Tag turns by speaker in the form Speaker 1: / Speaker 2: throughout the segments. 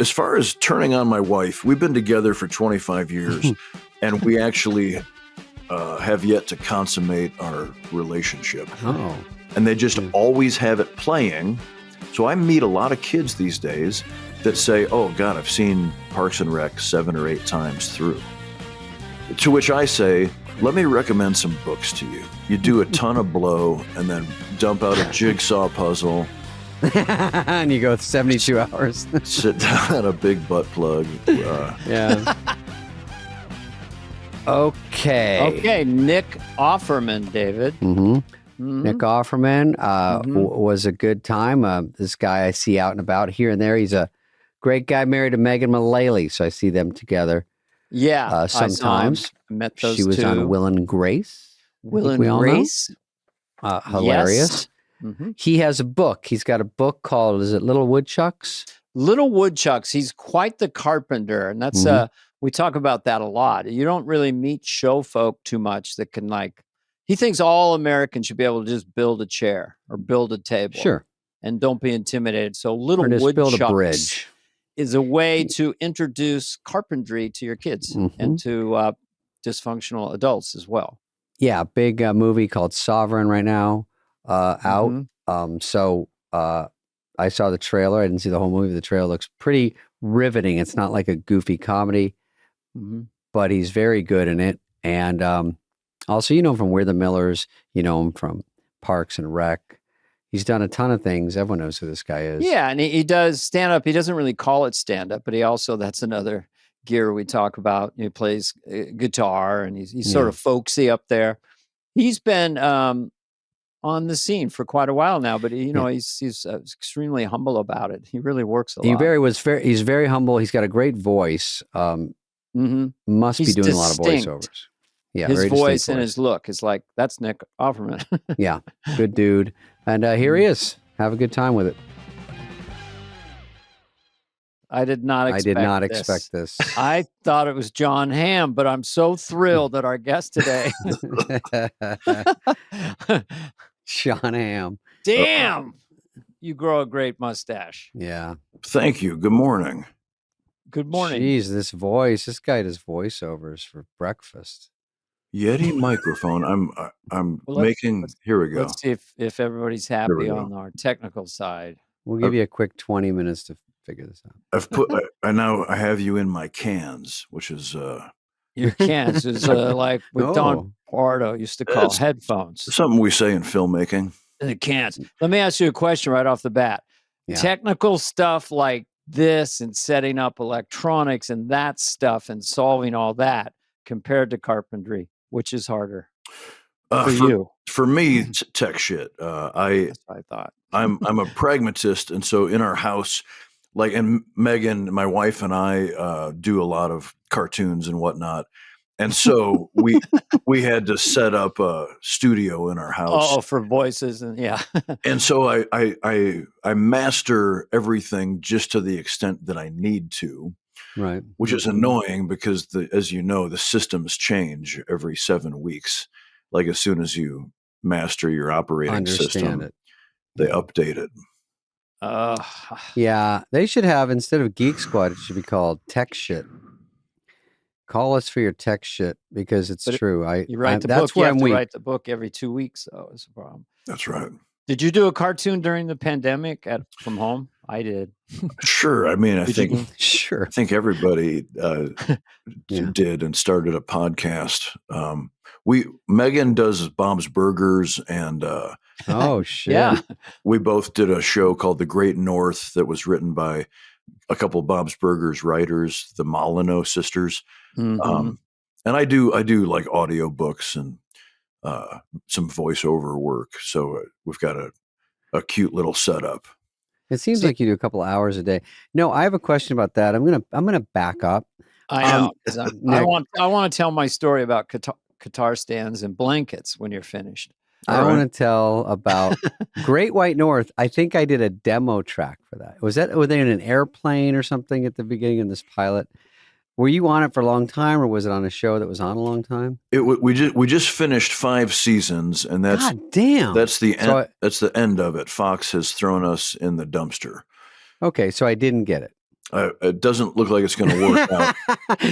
Speaker 1: As far as turning on my wife, we've been together for 25 years, and we actually have yet to consummate our relationship.
Speaker 2: Oh.
Speaker 1: And they just always have it playing. So I meet a lot of kids these days that say, oh, God, I've seen Parks and Rec 7 or 8 times through. To which I say, let me recommend some books to you. You do a ton of blow and then dump out a jigsaw puzzle.
Speaker 2: And you go 72 hours.
Speaker 1: Sit down at a big butt plug.
Speaker 2: Yeah.
Speaker 3: Okay, Nick Offerman, David.
Speaker 2: Mm-hmm. Nick Offerman was a good time. This guy I see out and about here and there. He's a great guy, married to Megan Mullally, so I see them together.
Speaker 3: Yeah,
Speaker 2: sometimes.
Speaker 3: I met those two.
Speaker 2: She was on Will and Grace.
Speaker 3: Will and Grace.
Speaker 2: Hilarious.
Speaker 3: Yes. Mm-hmm.
Speaker 2: He has a book. He's got a book called, is it Little Woodchucks?
Speaker 3: Little Woodchucks. He's quite the carpenter, and that's we talk about that a lot. You don't really meet show folk too much that can he thinks all Americans should be able to just build a chair or build a table.
Speaker 2: Sure.
Speaker 3: And don't be intimidated. So Little
Speaker 2: Woodchucks build a
Speaker 3: bridge is a way to introduce carpentry to your kids and to dysfunctional adults as well.
Speaker 2: Yeah, big movie called Sovereign right now out. So I saw the trailer. I didn't see the whole movie. The trailer looks pretty riveting. It's not like a goofy comedy, but he's very good in it. And also, you know him from We're the Millers. You know him from Parks and Rec. He's done a ton of things. Everyone knows who this guy is.
Speaker 3: Yeah, and he does stand-up. He doesn't really call it stand-up, but he also, that's another gear we talk about. He plays guitar, and he's sort of folksy up there. He's been on the scene for quite a while now, but he's extremely humble about it. He really works a lot.
Speaker 2: He's very humble. He's got a great voice. Must be doing a lot of voiceovers. Yeah,
Speaker 3: his voice and his look is like, that's Nick Offerman.
Speaker 2: Yeah, good dude. And here he is. Have a good time with it.
Speaker 3: I did not expect
Speaker 2: this.
Speaker 3: I thought it was John Hamm, but I'm so thrilled that our guest today.
Speaker 2: John Hamm.
Speaker 3: Damn! You grow a great mustache.
Speaker 2: Yeah.
Speaker 1: Thank you. Good morning.
Speaker 3: Good morning.
Speaker 2: Jeez, this voice. This guy does voiceovers for breakfast.
Speaker 1: Yeti microphone. I'm making. Here we go.
Speaker 3: Let's see if everybody's happy on our technical side.
Speaker 2: We'll give you a quick 20 minutes to figure this out.
Speaker 1: I have you in my cans, which is
Speaker 3: your cans is like what Don Pardo used to call headphones.
Speaker 1: Something we say in filmmaking.
Speaker 3: The cans. Let me ask you a question right off the bat. Yeah. Technical stuff like this and setting up electronics and that stuff and solving all that compared to carpentry. Which is harder for you?
Speaker 1: For me, it's tech shit.
Speaker 3: That's what I thought.
Speaker 1: I'm a pragmatist, and so in our house, and Megan, my wife, and I do a lot of cartoons and whatnot, and so we had to set up a studio in our house.
Speaker 3: Oh, for voices and yeah.
Speaker 1: And so I master everything just to the extent that I need to.
Speaker 2: Right.
Speaker 1: Which is annoying because, as you know, the systems change every 7 weeks. Like as soon as you master your operating system, they update it.
Speaker 2: Yeah, they should have, instead of Geek Squad, it should be called Tech Shit. Call us for your tech shit because it's true.
Speaker 3: You write the book. You have to write the book every 2 weeks, though. Is the problem.
Speaker 1: That's right.
Speaker 3: Did you do a cartoon during the pandemic from home? I did.
Speaker 1: Sure. I mean, I think everybody
Speaker 2: did
Speaker 1: and started a podcast. Megan does Bob's Burgers and
Speaker 2: oh shit.
Speaker 3: Yeah.
Speaker 1: We both did a show called The Great North that was written by a couple of Bob's Burgers writers, the Molyneux sisters. And I do like audio books and some voiceover work. So we've got a cute little setup.
Speaker 2: It seems like you do a couple of hours a day. No, I have a question about that. I'm gonna back up.
Speaker 3: I know. I want to tell my story about guitar stands and blankets when you're finished.
Speaker 2: I want to tell about Great White North. I think I did a demo track for that. Were they in an airplane or something at the beginning of this pilot? Were you on it for a long time, or was it on a show that was on a long time?
Speaker 1: We just finished 5 seasons, and that's
Speaker 2: God damn.
Speaker 1: That's the end. That's the end of it. Fox has thrown us in the dumpster.
Speaker 2: Okay, so I didn't get it.
Speaker 1: It doesn't look like it's going to work out.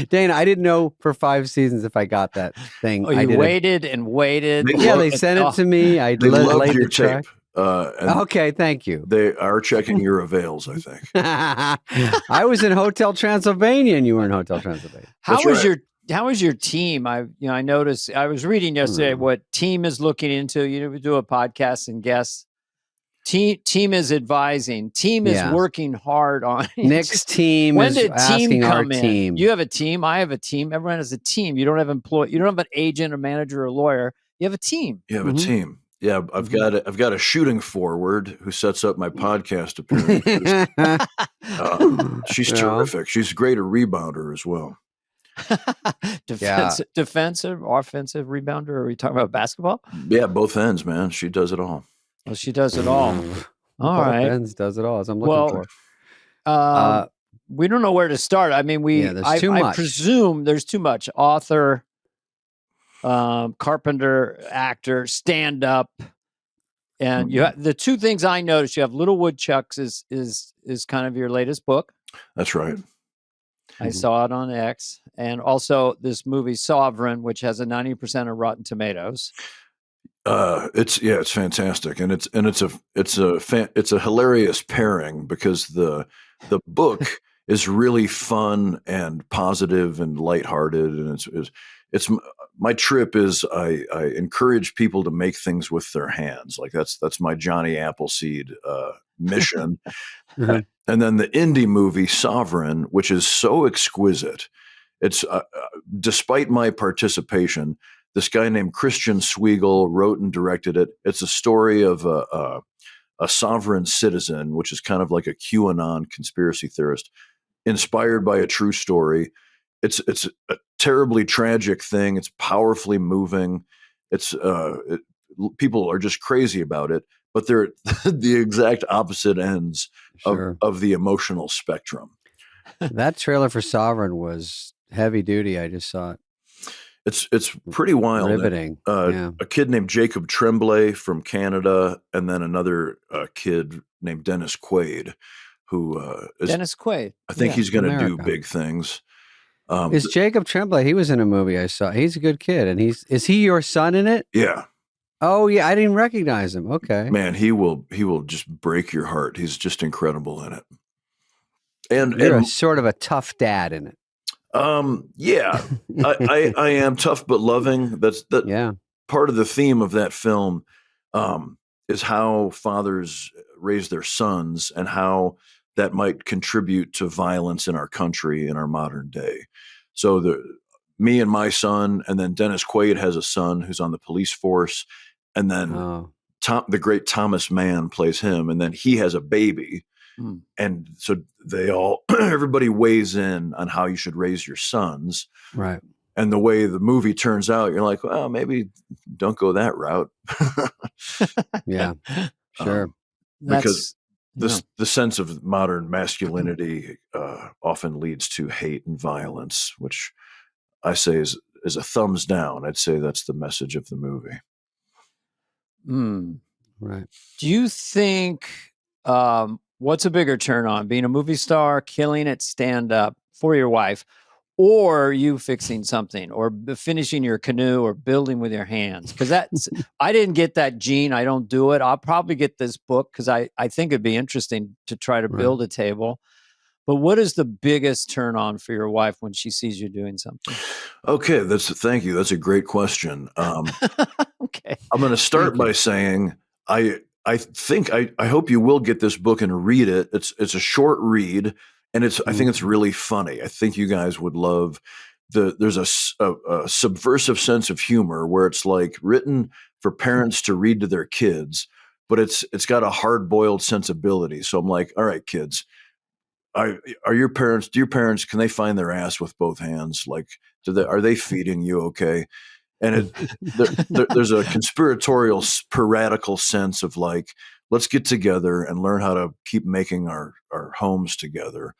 Speaker 2: Dana, I didn't know for 5 seasons if I got that thing.
Speaker 3: Oh, you waited and waited.
Speaker 2: They sent it to me. I
Speaker 1: They loved
Speaker 2: laid
Speaker 1: your
Speaker 2: the track.
Speaker 1: tape.
Speaker 2: Okay, thank you.
Speaker 1: They are checking your avails, I think.
Speaker 2: I was in Hotel Transylvania, and you were in Hotel Transylvania.
Speaker 3: How was your team? I noticed. I was reading yesterday what team is looking into. We do a podcast and guests. Team is advising. Team is working hard on it.
Speaker 2: Nick's team
Speaker 3: when
Speaker 2: is
Speaker 3: did
Speaker 2: asking
Speaker 3: team
Speaker 2: our
Speaker 3: come in?
Speaker 2: team.
Speaker 3: You have a team. I have a team. Everyone has a team. You don't have You don't have an agent, a manager, or a lawyer. You have a team.
Speaker 1: You have a team. Yeah, I've got a shooting forward who sets up my podcast appearances. She's terrific. She's a great rebounder as well.
Speaker 3: Defensive, offensive rebounder. Are we talking about basketball?
Speaker 1: Yeah, both ends, man. She does it all.
Speaker 3: Well, she does it all. All
Speaker 2: both
Speaker 3: right.
Speaker 2: ends does it all, as I'm looking
Speaker 3: for. We don't know where to start. I mean,
Speaker 2: there's too much.
Speaker 3: I presume there's too much. Author, carpenter, actor, stand up, and you have the two things I noticed. You have Little Woodchucks is kind of your latest book.
Speaker 1: That's right.
Speaker 3: I saw it on X, and also this movie Sovereign, which has a 90% of Rotten Tomatoes.
Speaker 1: It's fantastic, and it's a hilarious pairing because the book is really fun and positive and lighthearted, and it's my trip is I encourage people to make things with their hands. Like that's my Johnny Appleseed mission. And then the indie movie Sovereign, which is so exquisite. It's despite my participation, this guy named Christian Sweigel wrote and directed it. It's a story of a sovereign citizen, which is kind of like a QAnon conspiracy theorist, inspired by a true story. It's a terribly tragic thing. It's powerfully moving. People are just crazy about it, but they're the exact opposite ends of the emotional spectrum.
Speaker 2: That trailer for Sovereign was heavy duty. I just saw it.
Speaker 1: It's pretty wild.
Speaker 2: Riveting.
Speaker 1: A kid named Jacob Tremblay from Canada, and then another kid named Dennis Quaid, who is
Speaker 3: Dennis Quaid.
Speaker 1: I think he's going to do big things.
Speaker 2: Is Jacob Tremblay? He was in a movie I saw. He's a good kid, and is he your son in it?
Speaker 1: Yeah.
Speaker 2: Oh yeah, I didn't recognize him. Okay,
Speaker 1: man, he will just break your heart. He's just incredible in it. And
Speaker 2: you're sort of a tough dad in it.
Speaker 1: Yeah, I am tough but loving. That's part of the theme of that film is how fathers raise their sons and how that might contribute to violence in our country in our modern day. So me and my son, and then Dennis Quaid has a son who's on the police force, and then the great Thomas Mann plays him, and then he has a baby. And so everybody weighs in on how you should raise your sons.
Speaker 2: Right.
Speaker 1: And the way the movie turns out, you're like, well, maybe don't go that route.
Speaker 2: Yeah, sure.
Speaker 1: Because the sense of modern masculinity often leads to hate and violence, which I say is a thumbs down. I'd say that's the message of the movie.
Speaker 2: Right.
Speaker 3: Do you think what's a bigger turn on, being a movie star, killing it stand up for your wife, or you fixing something or finishing your canoe or building with your hands? Because I didn't get that gene. I don't do it. I'll probably get this book because I think it'd be interesting to try to build a table. But what is the biggest turn on for your wife when she sees you doing something?
Speaker 1: Okay, thank you. That's a great question.
Speaker 3: Okay,
Speaker 1: I'm going to start by saying I hope you will get this book and read it. It's a short read, and I think it's really funny. I think you guys would love there's a subversive sense of humor where it's like written for parents to read to their kids, but it's got a hard-boiled sensibility. So I'm like, all right, kids, do your parents, can they find their ass with both hands? Like, are they feeding you okay? And there's a conspiratorial, piratical sense of like, let's get together and learn how to keep making our homes together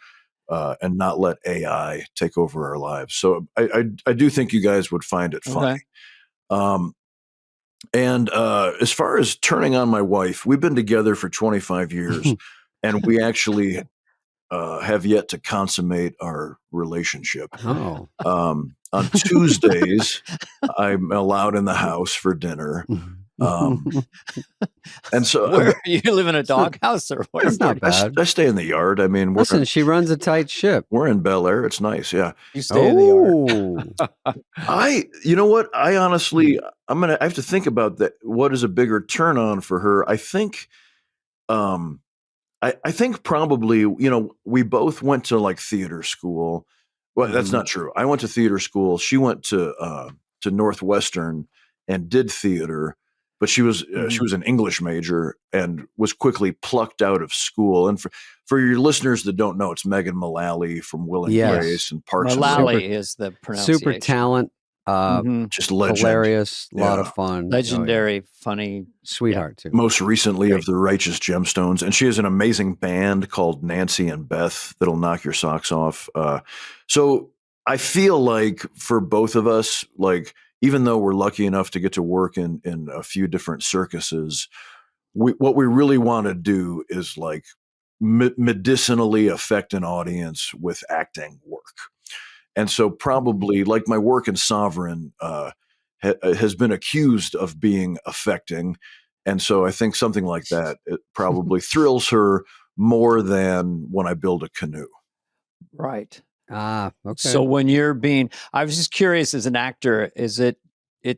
Speaker 1: and not let AI take over our lives. So I do think you guys would find it funny. And as far as turning on my wife, we've been together for 25 years, and we actually have yet to consummate our relationship.
Speaker 2: Oh.
Speaker 1: On Tuesdays, I'm allowed in the house for dinner. And so
Speaker 3: where you live in a doghouse or what?
Speaker 2: That's not bad.
Speaker 1: I stay in the yard. I mean,
Speaker 2: Listen, she runs a tight ship.
Speaker 1: we're in Bel Air. It's nice. Yeah.
Speaker 3: You stay in the yard.
Speaker 1: You know what? I honestly, I have to think about that. What is a bigger turn on for her? I think, I think probably, we both went to like theater school. Well, that's not true. I went to theater school. She went to Northwestern and did theater, but she was an English major and was quickly plucked out of school. And for your listeners that don't know, it's Megan Mullally from Will and Grace and Parks and Rec.
Speaker 3: Mullally is the pronunciation.
Speaker 2: Super talent.
Speaker 1: Just legend.
Speaker 2: Hilarious, a lot of fun.
Speaker 3: Legendary, funny.
Speaker 2: Sweetheart, too.
Speaker 1: Most recently of the Righteous Gemstones. And she has an amazing band called Nancy and Beth that'll knock your socks off. So I feel like for both of us, like, even though we're lucky enough to get to work in a few different circuses, what we really want to do is like medicinally affect an audience with acting work. And so probably like my work in Sovereign has been accused of being affecting. And so I think something like that, it probably thrills her more than when I build a canoe.
Speaker 3: Right.
Speaker 2: Okay.
Speaker 3: So when you're I was just curious as an actor, is it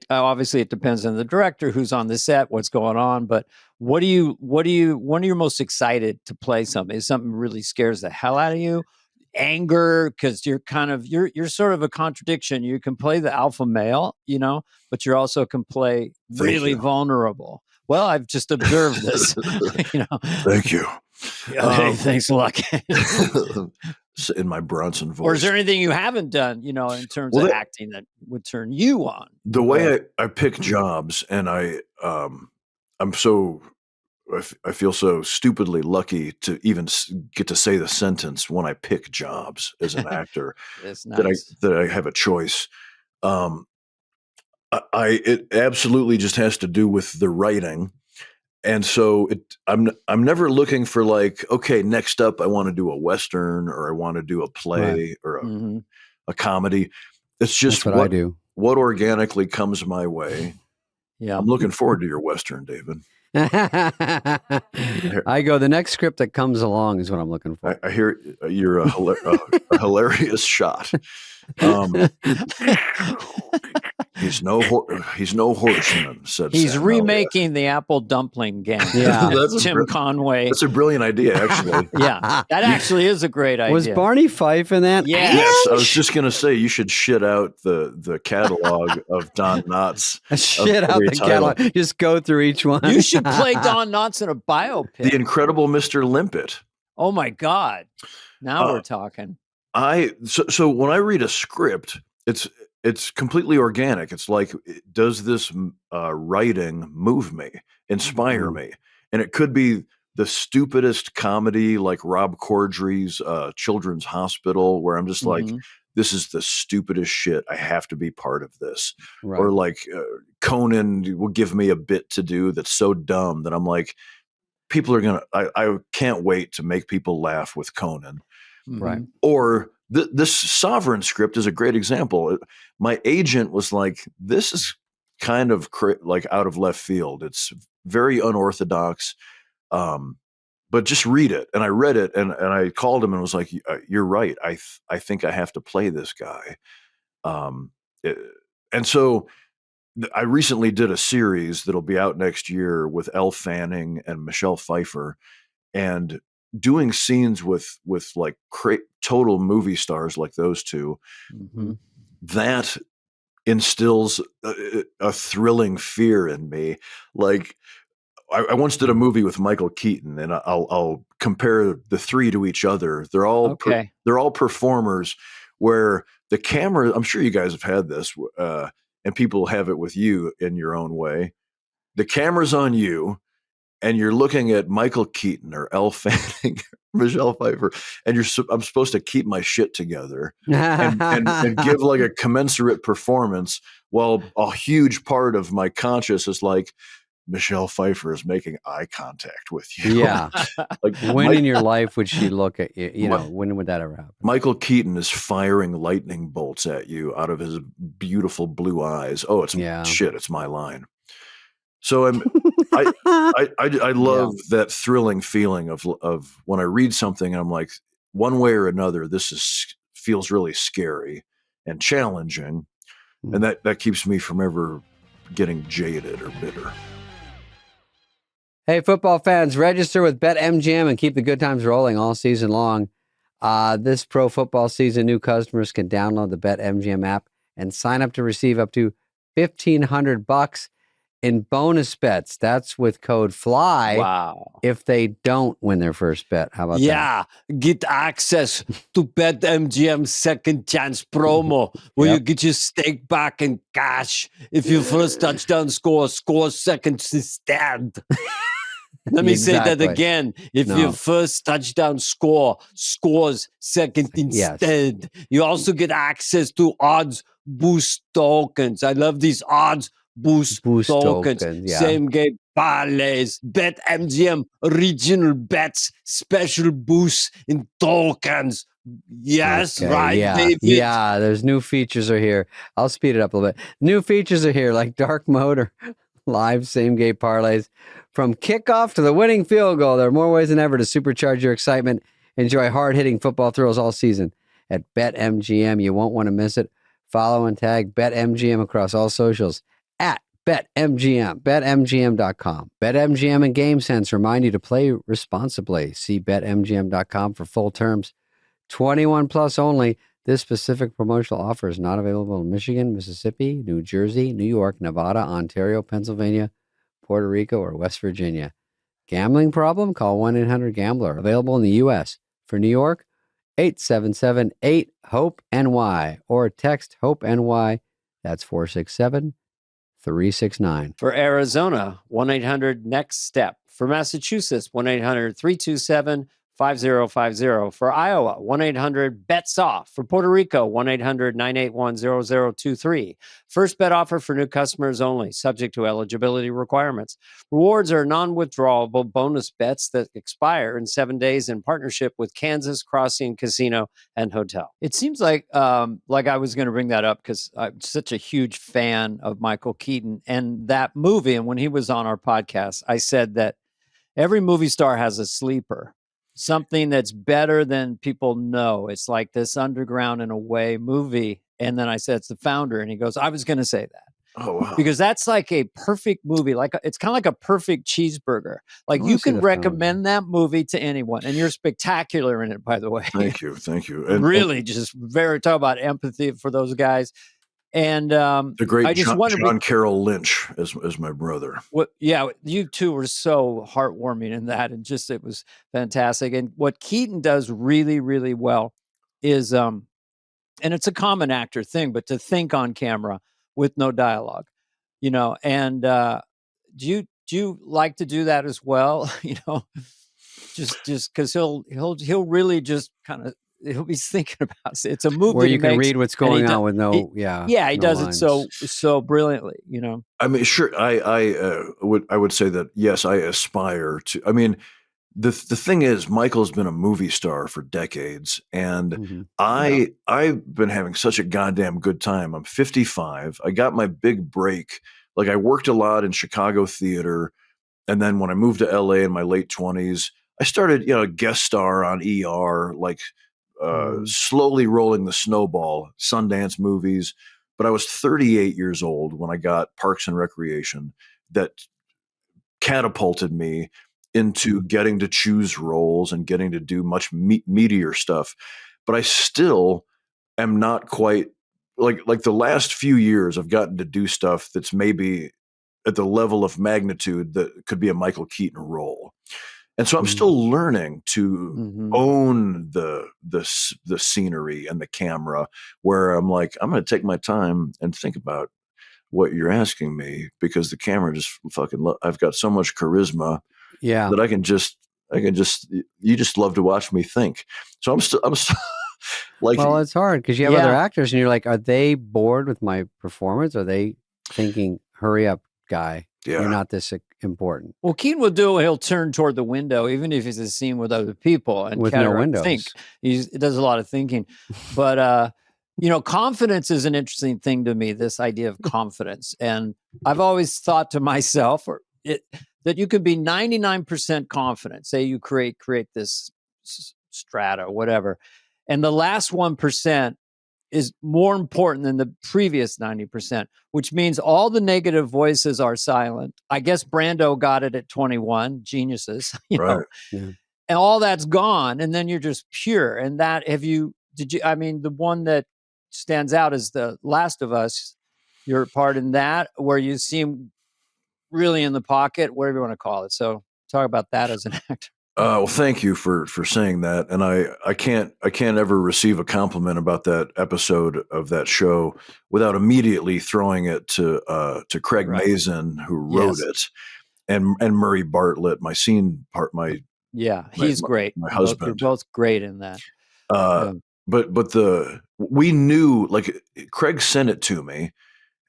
Speaker 3: obviously it depends on the director, who's on the set, what's going on, but when are you most excited to play something? Is something really scares the hell out of you? Anger, because you're you're sort of a contradiction. You can play the alpha male, but you also can play really vulnerable. Well, I've just observed this.
Speaker 1: Thank you.
Speaker 3: Hey, thanks a lot.
Speaker 1: In my Bronson voice.
Speaker 3: Or is there anything you haven't done, in terms of acting that would turn you on?
Speaker 1: The way I pick jobs, and I feel so stupidly lucky to even get to say the sentence when I pick jobs as an actor.
Speaker 3: It's nice.
Speaker 1: that I have a choice. It absolutely just has to do with the writing. And so I'm never looking for like, okay, next up, I want to do a Western or I want to do a play or a comedy. It's just
Speaker 2: what I do.
Speaker 1: What organically comes my way.
Speaker 3: Yeah.
Speaker 1: I'm looking forward to your Western, David.
Speaker 2: I go, the next script that comes along is what I'm looking for.
Speaker 1: I hear you're a hilarious shot. He's no horseman.
Speaker 3: He's
Speaker 1: Sam
Speaker 3: remaking the Apple Dumpling Gang.
Speaker 2: Yeah,
Speaker 3: that's Tim Conway.
Speaker 1: That's a brilliant idea, actually.
Speaker 3: Yeah, that actually is a great idea.
Speaker 2: Was Barney Fife in that?
Speaker 3: Yeah.
Speaker 1: Yes, I was just gonna say you should shit out the catalog of Don Knotts.
Speaker 2: Shit out the catalog. Just go through each one.
Speaker 3: You should play Don Knotts in a biopic.
Speaker 1: The Incredible Mr. Limpet.
Speaker 3: Oh my God! Now we're talking.
Speaker 1: So when I read a script, it's completely organic. It's like, does this writing move me, inspire me? And it could be the stupidest comedy like Rob Corddry's Children's Hospital, where I'm just like, this is the stupidest shit. I have to be part of this. Right. Or like Conan will give me a bit to do that's so dumb that I'm like, people are going to, I can't wait to make people laugh with Conan.
Speaker 2: Right.
Speaker 1: Or this Sovereign script is a great example. My agent was like, this is kind of like out of left field. It's very unorthodox, but just read it. And I read it and I called him and was like, you're right. I think I have to play this guy. And so I recently did a series that'll be out next year with Elle Fanning and Michelle Pfeiffer, and doing scenes with like total movie stars like those two, that instills a thrilling fear in me. Like I once did a movie with Michael Keaton, and I'll compare the three to each other. They're all they're all performers where the camera, I'm sure you guys have had this, and people have it with you in your own way. The camera's on you, and you're looking at Michael Keaton or Elle Fanning, Michelle Pfeiffer, and I'm supposed to keep my shit together and give like a commensurate performance, while a huge part of my conscious is like, Michelle Pfeiffer is making eye contact with you.
Speaker 2: Yeah.
Speaker 1: Like
Speaker 2: when in your life would she look at you? You know, when would that ever happen?
Speaker 1: Michael Keaton is firing lightning bolts at you out of his beautiful blue eyes. Oh, it's shit. It's my line. So I love that thrilling feeling of when I read something and I'm like, one way or another, this feels really scary and challenging. And that keeps me from ever getting jaded or bitter.
Speaker 2: Hey, football fans, register with BetMGM and keep the good times rolling all season long. This pro football season, new customers can download the BetMGM app and sign up to receive up to $1,500 in bonus bets. That's with code FLY.
Speaker 3: Wow.
Speaker 2: If they don't win their first bet. How about that?
Speaker 3: Yeah. Get access to BetMGM second chance promo where you get your stake back in cash. If your first touchdown scores second instead. Let me say that again. If your first touchdown scores second instead. You also get access to odds boost tokens. I love these odds boost tokens. Same game parlays, BetMGM regional bets, special boosts in tokens. Yes, right, David?
Speaker 2: Yeah, there's new features are here. I'll speed it up a little bit. New features are here like dark mode or live same game parlays. From kickoff to the winning field goal, there are more ways than ever to supercharge your excitement. Enjoy hard-hitting football thrills all season at BetMGM. You won't want to miss it. Follow and tag BetMGM across all socials at BetMGM, BetMGM.com. BetMGM and GameSense remind you to play responsibly. See BetMGM.com for full terms. 21 plus only. This specific promotional offer is not available in Michigan, Mississippi, New Jersey, New York, Nevada, Ontario, Pennsylvania, Puerto Rico, or West Virginia. Gambling problem? Call 1-800-GAMBLER. Available in the U.S. For New York, 877-8-HOPE-NY or text HOPE-NY. That's 467-369.
Speaker 3: For Arizona, 1-800-NEXT-STEP. For Massachusetts, 1-800-327-5050. For Iowa, 1-800-BETS-OFF. For Puerto Rico, 1-800-981-0023. First bet offer for new customers only, subject to eligibility requirements. Rewards are non-withdrawable bonus bets that expire in 7 days in partnership with Kansas Crossing Casino and Hotel. It seems like I was going to bring that up because I'm such a huge fan of Michael Keaton and that movie. And when he was on our podcast, I said that every movie star has a sleeper. Something that's better than people know. It's like this underground in a way movie. And then I said, it's The Founder. And he goes, I was going to say that.
Speaker 1: Oh, wow.
Speaker 3: Because that's like a perfect movie. It's kind of like a perfect cheeseburger. Like you can recommend that movie to anyone. And you're spectacular in it, by the way.
Speaker 1: Thank you. And,
Speaker 3: really just talk about empathy for those guys. And
Speaker 1: the great John Carroll Lynch as my brother.
Speaker 3: You two were so heartwarming in that, and it was fantastic. And what Keaton does really, really well is, and it's a common actor thing, but to think on camera with no dialogue, And do you like to do that as well? Just because he'll really just kind of. He'll be thinking about it. It's a movie
Speaker 2: where you can read what's going on with he
Speaker 3: does
Speaker 2: lines.
Speaker 3: it so brilliantly,
Speaker 1: I mean, sure, I would say that yes, I aspire to. I mean, the thing is, Michael's been a movie star for decades, and I've been having such a goddamn good time. I'm 55. I got my big break. Like I worked a lot in Chicago theater, and then when I moved to LA in my late 20s, I started guest star on ER, like. Slowly rolling the snowball, Sundance movies. But I was 38 years old when I got Parks and Recreation that catapulted me into getting to choose roles and getting to do much meatier stuff. But I still am not quite like the last few years I've gotten to do stuff that's maybe at the level of magnitude that could be a Michael Keaton role. And so I'm still learning to own the scenery and the camera, where I'm like, I'm going to take my time and think about what you're asking me, because the camera just fucking. I've got so much charisma, that I can just. You just love to watch me think. So I'm still like.
Speaker 2: Well, it's hard because you have other actors, and you're like, are they bored with my performance? Are they thinking, hurry up, guy?
Speaker 1: Yeah.
Speaker 2: You're not this important.
Speaker 3: Well, Keaton will do. He'll turn toward the window, even if it's a scene with other people, and
Speaker 2: With no windows.
Speaker 3: think. He does a lot of thinking, but confidence is an interesting thing to me. This idea of confidence, and I've always thought to myself, that you can be 99% confident. Say you create this strata, whatever, and the last 1% is more important than the previous 90%, which means all the negative voices are silent. I guess Brando got it at 21, geniuses,
Speaker 1: Right.
Speaker 2: Yeah.
Speaker 3: and all that's gone. And then you're just pure. And the one that stands out is The Last of Us. Your part in that, where you seem really in the pocket, whatever you want to call it. So talk about that as an actor.
Speaker 1: Well, thank you for saying that, and I can't ever receive a compliment about that episode of that show without immediately throwing it to Craig Mazin, who wrote it, and Murray Bartlett, my scene part,
Speaker 3: he's great.
Speaker 1: My husband,
Speaker 3: you're both great in that.
Speaker 1: But we knew, like, Craig sent it to me,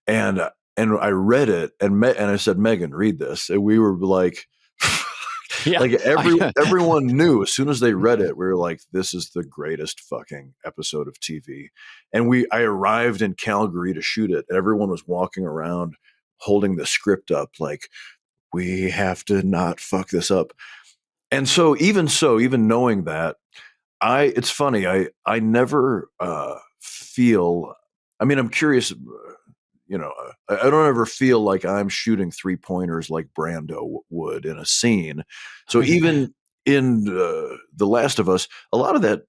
Speaker 1: and I read it, and I said, Megan, read this, and we were like.
Speaker 3: Yeah.
Speaker 1: Like everyone knew as soon as they read it, we were like, this is the greatest fucking episode of TV. And I arrived in Calgary to shoot it, and everyone was walking around holding the script up like, we have to not fuck this up. And even knowing that, it's funny, I never feel, I mean, I'm curious, I don't ever feel like I'm shooting 3-pointers like Brando would in a scene. So even in The Last of Us, a lot of that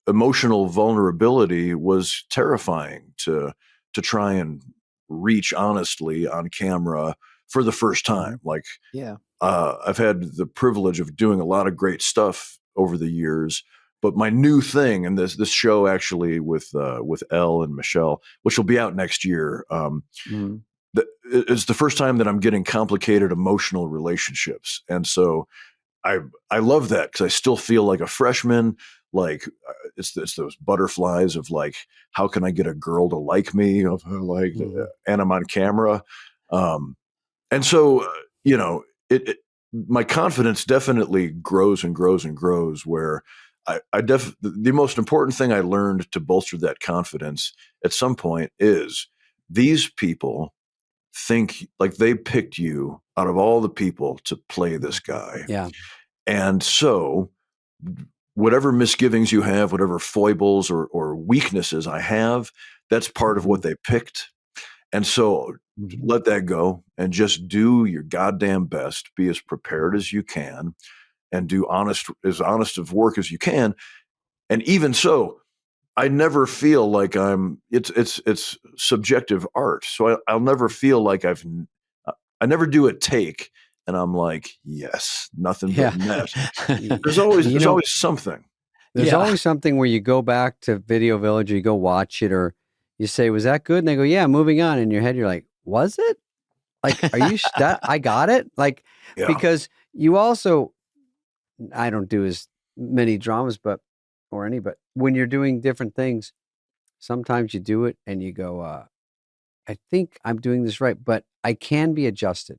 Speaker 1: emotional vulnerability was terrifying to try and reach honestly on camera for the first time. Like, I've had the privilege of doing a lot of great stuff over the years. But my new thing, and this show actually with Elle and Michelle, which will be out next year, it's the first time that I'm getting complicated emotional relationships, and so I love that because I still feel like a freshman. Like it's those butterflies of like, how can I get a girl to like me? Of like, and I'm on camera, and so my confidence definitely grows and grows and grows. Where the most important thing I learned to bolster that confidence at some point is these people think like they picked you out of all the people to play this guy.
Speaker 2: Yeah.
Speaker 1: And so whatever misgivings you have, whatever foibles or weaknesses I have, that's part of what they picked. And so let that go and just do your goddamn best, be as prepared as you can, and do as honest of work as you can. And even so, I never feel like it's subjective art. So I'll never feel like I never do a take and I'm like, yes, nothing but net. There's always something.
Speaker 2: There's always something where you go back to Video Village or you go watch it, or you say, was that good? And they go, yeah, moving on. In your head, you're like, was it? Like, are you, I got it? Like, because you also, I don't do as many dramas, but when you're doing different things, sometimes you do it and you go, I think I'm doing this right, but I can be adjusted.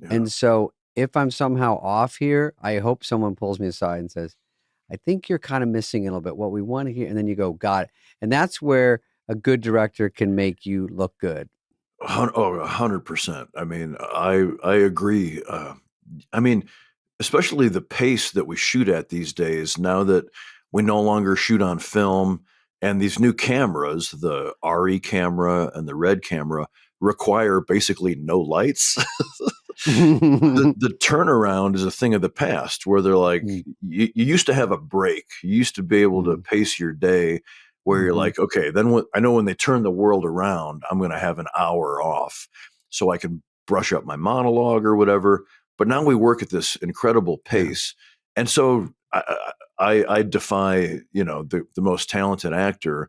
Speaker 2: Yeah. And so if I'm somehow off here, I hope someone pulls me aside and says, I think you're kind of missing a little bit what we want to hear. And then you go, got it. And that's where a good director can make you look good.
Speaker 1: 100%. I mean, I agree. I mean, especially the pace that we shoot at these days, now that we no longer shoot on film, and these new cameras, the RE camera and the Red camera, require basically no lights. The turnaround is a thing of the past, where they're like, you used to have a break. You used to be able to pace your day where you're like, okay, then I know when they turn the world around, I'm going to have an hour off so I can brush up my monologue or whatever. But now we work at this incredible pace. And so I defy, the most talented actor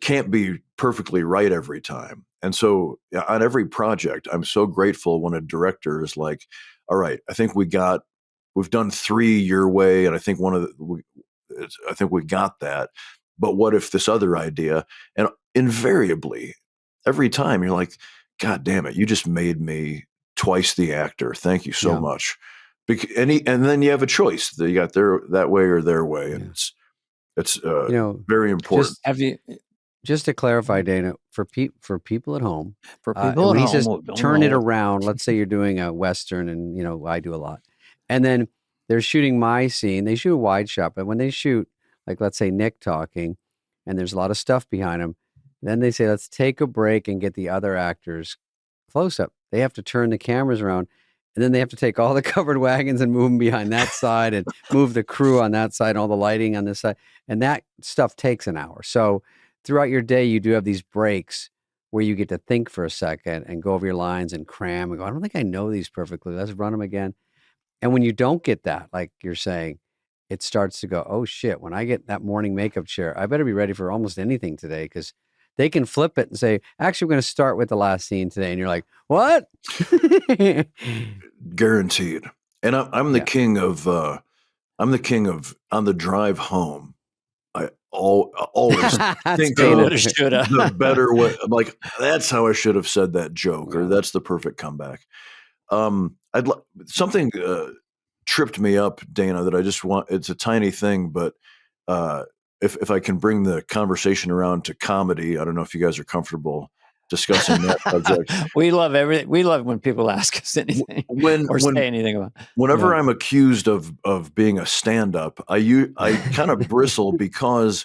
Speaker 1: can't be perfectly right every time. And so on every project, I'm so grateful when a director is like, all right, I think we've done 3 your way. And I think I think we got that. But what if this other idea? And invariably, every time you're like, God damn it, you just made me twice the actor. Thank you so much. And then you have a choice. You got that way or their way, and it's very important.
Speaker 2: Just to clarify, Dana, for people at home,
Speaker 3: when
Speaker 2: he says turn it around. Let's say you're doing a Western, and I do a lot, and then they're shooting my scene. They shoot a wide shot, but when they shoot, like let's say Nick talking, and there's a lot of stuff behind him, then they say let's take a break and get the other actors close up. They have to turn the cameras around, and then they have to take all the covered wagons and move them behind that side, and move the crew on that side, and all the lighting on this side, and that stuff takes an hour. So throughout your day, you do have these breaks where you get to think for a second and go over your lines and cram and go, I don't think I know these perfectly. Let's run them again. And when you don't get that, like you're saying, it starts to go, oh shit, when I get that morning makeup chair, I better be ready for almost anything today, because they can flip it and say, actually, we're going to start with the last scene today. And you're like, what?
Speaker 1: Guaranteed. And I'm the king of on the drive home. I always think the better way. I'm like, that's how I should have said that joke, or that's the perfect comeback. Something tripped me up, Dana, that I just want. It's a tiny thing, but if I can bring the conversation around to comedy, I don't know if you guys are comfortable discussing that subject.
Speaker 3: We love everything. We love when people ask us anything or say anything about.
Speaker 1: Whenever I'm accused of being a stand-up, I kind of bristle, because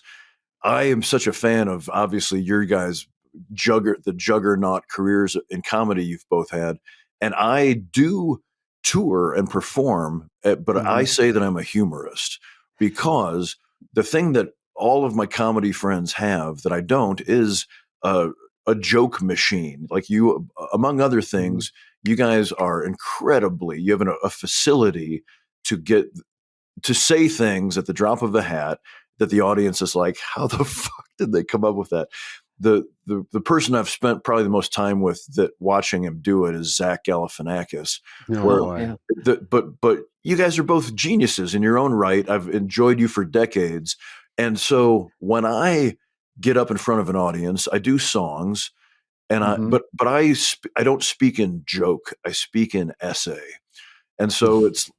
Speaker 1: I am such a fan of, obviously, your guys' the juggernaut careers in comedy you've both had, and I do tour and perform, but I say that I'm a humorist, because the thing that all of my comedy friends have that I don't is a joke machine. Like you, among other things, you guys are you have a facility to say things at the drop of a hat that the audience is like, how the fuck did they come up with that? The person I've spent probably the most time with that watching him do it is Zach Galifianakis. But you guys are both geniuses in your own right. I've enjoyed you for decades. And so when I get up in front of an audience, I do songs, and but I don't speak in joke. I speak in essay. And so it's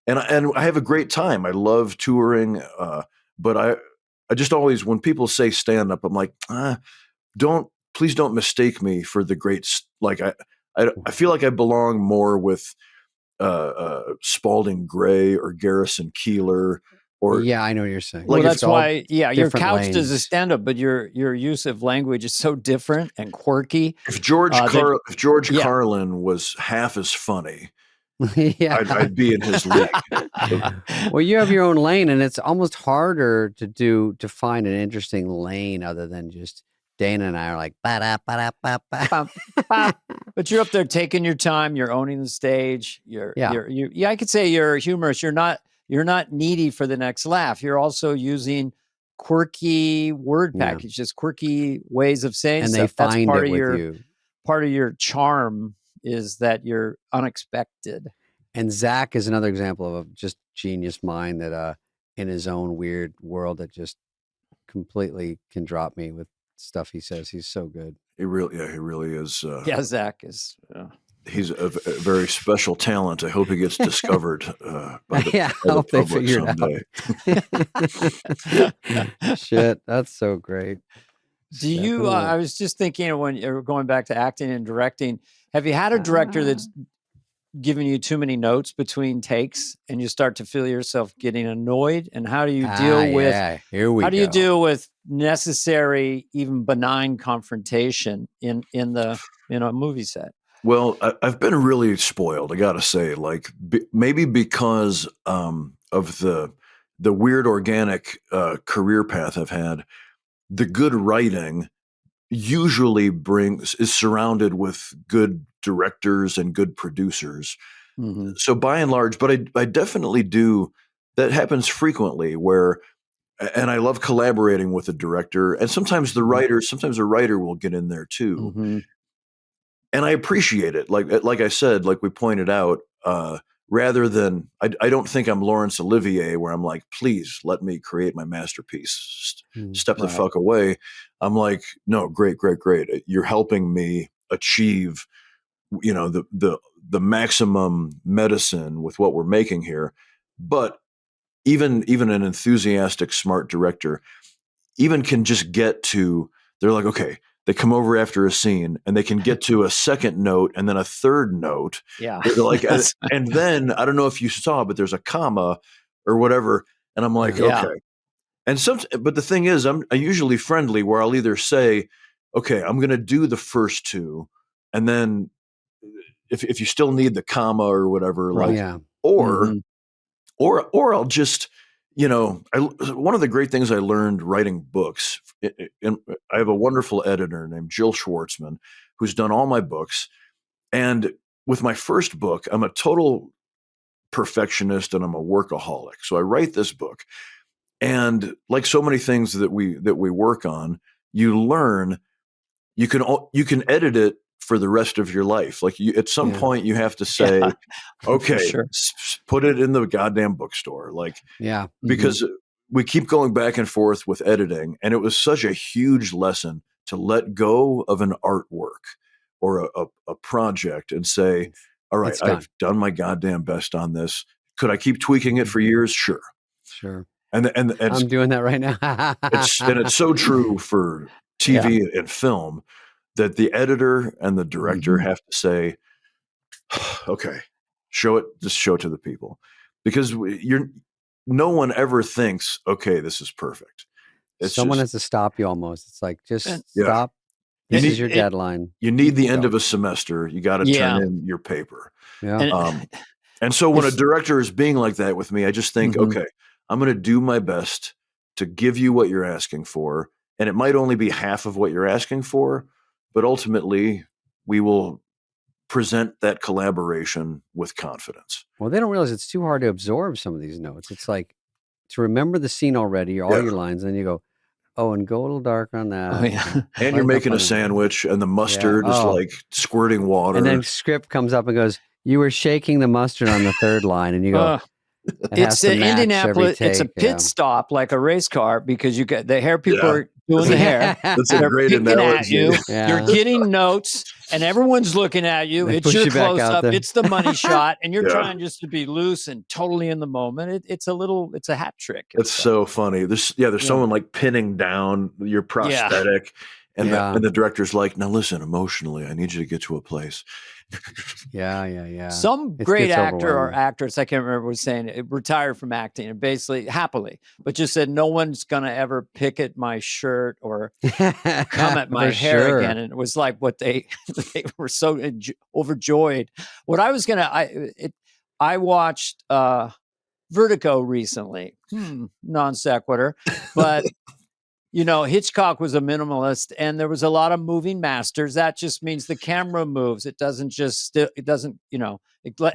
Speaker 1: and I have a great time. I love touring, but I just always, when people say stand up, I'm like, please don't mistake me for the greats. Like I feel like I belong more with Spalding Gray or Garrison Keillor. Or,
Speaker 2: I know what you're saying.
Speaker 3: Well, that's why, you're couched as a stand-up, but your use of language is so different and quirky.
Speaker 1: If George Carlin was half as funny, I'd be in his league.
Speaker 2: Well, you have your own lane, and it's almost harder to find an interesting lane other than just Dana and I are like, ba-da-ba-da-ba-ba.
Speaker 3: But you're up there taking your time. You're owning the stage. I could say you're a humorist. You're not needy for the next laugh. You're also using quirky word packages, quirky ways of saying
Speaker 2: and
Speaker 3: stuff.
Speaker 2: They find it with you.
Speaker 3: Part of your charm is that you're unexpected.
Speaker 2: And Zach is another example of a just genius mind that in his own weird world that just completely can drop me with stuff he says. He's so good.
Speaker 1: He really is.
Speaker 3: Zach is.
Speaker 1: He's a very special talent. I hope he gets discovered by the
Speaker 2: public someday. Shit, that's so great.
Speaker 3: Do you? I was just thinking, when you're going back to acting and directing, have you had a director that's giving you too many notes between takes, and you start to feel yourself getting annoyed? And how do you deal with? How do you deal with necessary, even benign confrontation in a movie set?
Speaker 1: Well, I've been really spoiled, I got to say, like maybe because of the weird organic career path I've had. The good writing usually is surrounded with good directors and good producers. Mm-hmm. So by and large, but I definitely do. That happens frequently and I love collaborating with a director, and sometimes a writer will get in there too. Mm-hmm. And I appreciate it. Like I said, like we pointed out, rather than, I don't think I'm Laurence Olivier, where I'm like, please let me create my masterpiece. Step the fuck away. I'm like, no, great. You're helping me achieve the maximum medicine with what we're making here. But even an enthusiastic, smart director even can just get to, they're like, okay, they come over after a scene and they can get to a second note and then a third note.
Speaker 3: Yeah.
Speaker 1: They're like, and then I don't know if you saw, but there's a comma or whatever. And I'm like,
Speaker 3: Yeah.
Speaker 1: okay. And but the thing is, I'm usually friendly where I'll either say, okay, I'm going to do the first two. And then if you still need the comma or whatever, like, or I'll just, one of the great things I learned writing books, and I have a wonderful editor named Jill Schwartzman, who's done all my books. And with my first book, I'm a total perfectionist and I'm a workaholic. So I write this book, and like so many things that we work on, you learn you can edit it for the rest of your life. Like at some point you have to say, okay, put it in the goddamn bookstore. Like, because we keep going back and forth with editing. And it was such a huge lesson to let go of an artwork or a project and say, all right, I've done my goddamn best on this. Could I keep tweaking it for years? Sure. And
Speaker 2: I'm doing that right now.
Speaker 1: it's so true for TV and film, that the editor and the director have to say, okay, just show it to the people, because no one ever thinks, okay, this is perfect.
Speaker 2: Someone has to stop you almost. It's like, just stop. This is your deadline.
Speaker 1: You need the end of a semester. You got to turn in your paper. And so when a director is being like that with me, I just think, okay, I'm going to do my best to give you what you're asking for. And it might only be half of what you're asking for, but ultimately we will present that collaboration with confidence.
Speaker 2: Well, they don't realize it's too hard to absorb some of these notes. It's like to remember the scene already, all your lines, and then you go, oh, and go a little darker on that.
Speaker 1: And you're making a sandwich and the mustard is like squirting water.
Speaker 2: And then script comes up and goes, you were shaking the mustard on the third line. And you go,
Speaker 3: it's in Indianapolis. It's a pit stop, like a race car, because you get the hair people are doing the hair.
Speaker 1: That's a great analogy.
Speaker 3: At you. You're getting notes, and everyone's looking at you. It's your close up. It's the money shot, and you're trying just to be loose and totally in the moment. It's a hat trick.
Speaker 1: It's so funny. There's someone like pinning down your prosthetic, and the director's like, now listen, emotionally, I need you to get to a place.
Speaker 3: Some great actor or actress, I can't remember, was saying it retired from acting, and basically happily, but just said, no one's gonna ever pick at my shirt or come at my hair again. And it was like what they were so overjoyed. What I was I watched Vertigo recently, non sequitur, but Hitchcock was a minimalist, and there was a lot of moving masters. That just means the camera moves. It doesn't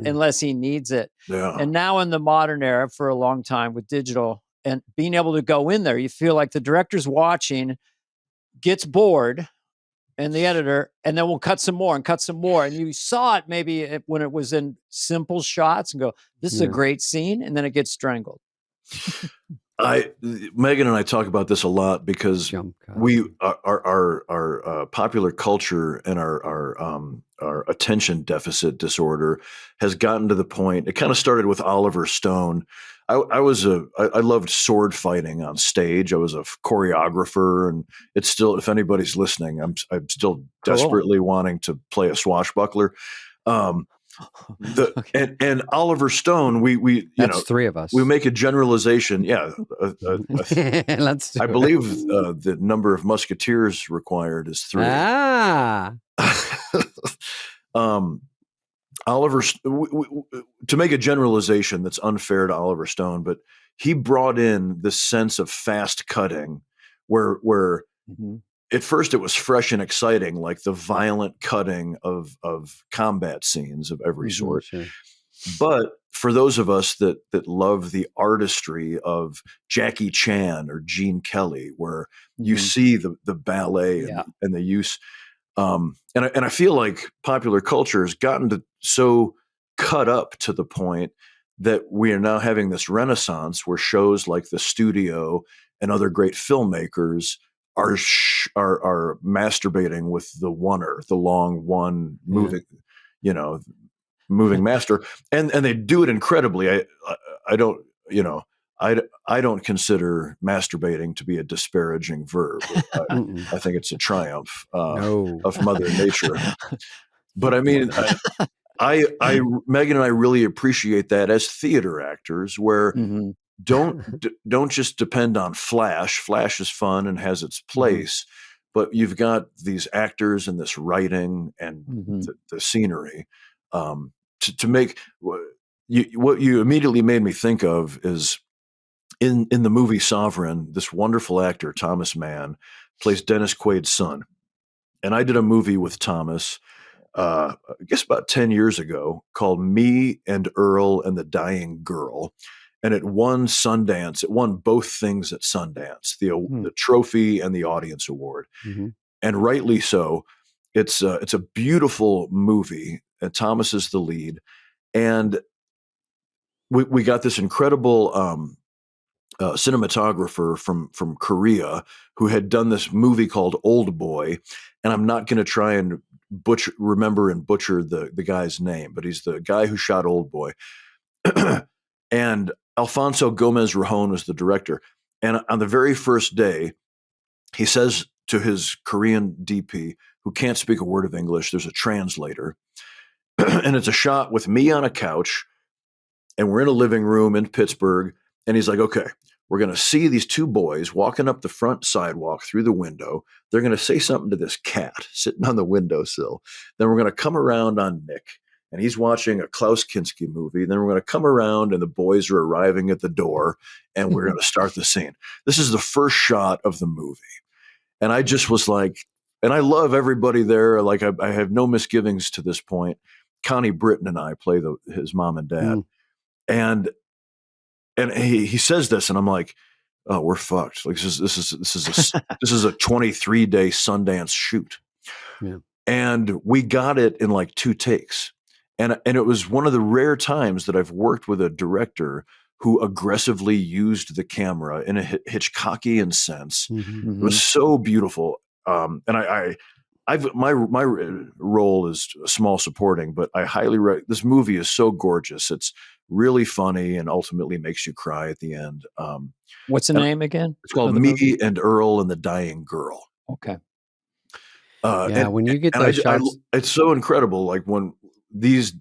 Speaker 3: unless he needs it.
Speaker 1: Yeah.
Speaker 3: And now in the modern era, for a long time with digital and being able to go in there, you feel like the director's watching, gets bored, and the editor, and then we'll cut some more. And you saw it maybe when it was in simple shots and go, this is a great scene. And then it gets strangled.
Speaker 1: Megan and I talk about this a lot because our popular culture and our attention deficit disorder has gotten to the point. It kind of started with Oliver Stone. I loved sword fighting on stage. I was a choreographer, and it's still, if anybody's listening, I'm still desperately wanting to play a swashbuckler. And Oliver Stone,
Speaker 2: that's three of us.
Speaker 1: We make a generalization.
Speaker 2: Let's do
Speaker 1: I believe the number of musketeers required is 3. Oliver, to make a generalization that's unfair to Oliver Stone, but he brought in this sense of fast cutting, where at first it was fresh and exciting, like the violent cutting of combat scenes of every sort.
Speaker 2: Sure.
Speaker 1: But for those of us that love the artistry of Jackie Chan or Gene Kelly, where you see the ballet and the use, and I feel like popular culture has gotten to so cut up to the point that we are now having this renaissance where shows like The Studio and other great filmmakers are masturbating with the long one moving. moving master, and they do it incredibly. I don't, I don't consider masturbating to be a disparaging verb. I think it's a triumph of Mother Nature. But I mean, Megan and I really appreciate that as theater actors, where don't just depend on flash. Flash is fun and has its place, but you've got these actors and this writing and the scenery to make what you immediately made me think of is in the movie Sovereign, this wonderful actor Thomas Mann plays Dennis Quaid's son, and I did a movie with Thomas. I guess about 10 years ago, called Me and Earl and the Dying Girl. And it won Sundance. It won both things at Sundance, the trophy and the audience award. And rightly so. It's a beautiful movie, and Thomas is the lead. And we got this incredible cinematographer from Korea who had done this movie called Old Boy. And I'm not going to try and butcher the guy's name, but he's the guy who shot Old Boy. And Alfonso Gomez Rejon was the director. And on the very first day, he says to his Korean DP, who can't speak a word of English, there's a translator, and it's a shot with me on a couch, and we're in a living room in Pittsburgh, and he's like, okay, we're going to see these two boys walking up the front sidewalk through the window. They're going to say something to this cat sitting on the windowsill. Then we're going to come around on Nick, and he's watching a Klaus Kinski movie. Then we're going to come around, and the boys are arriving at the door, and we're going to start the scene. This is the first shot of the movie. And I just was like, and I love everybody there. Like, I have no misgivings to this point. Connie Britton and I play his mom and dad. And he says this, and I'm like, oh, we're fucked. Like this is a 23-day Sundance shoot. Yeah. And we got it in like 2 takes. And it was one of the rare times that I've worked with a director who aggressively used the camera in a Hitchcockian sense. It was so beautiful. And my role is small supporting, but I highly this movie is so gorgeous. It's really funny and ultimately makes you cry at the end.
Speaker 3: What's the name again?
Speaker 1: It's called Me and Earl and the Dying Girl.
Speaker 3: Okay.
Speaker 2: When you get those shots,
Speaker 1: it's so incredible. Like in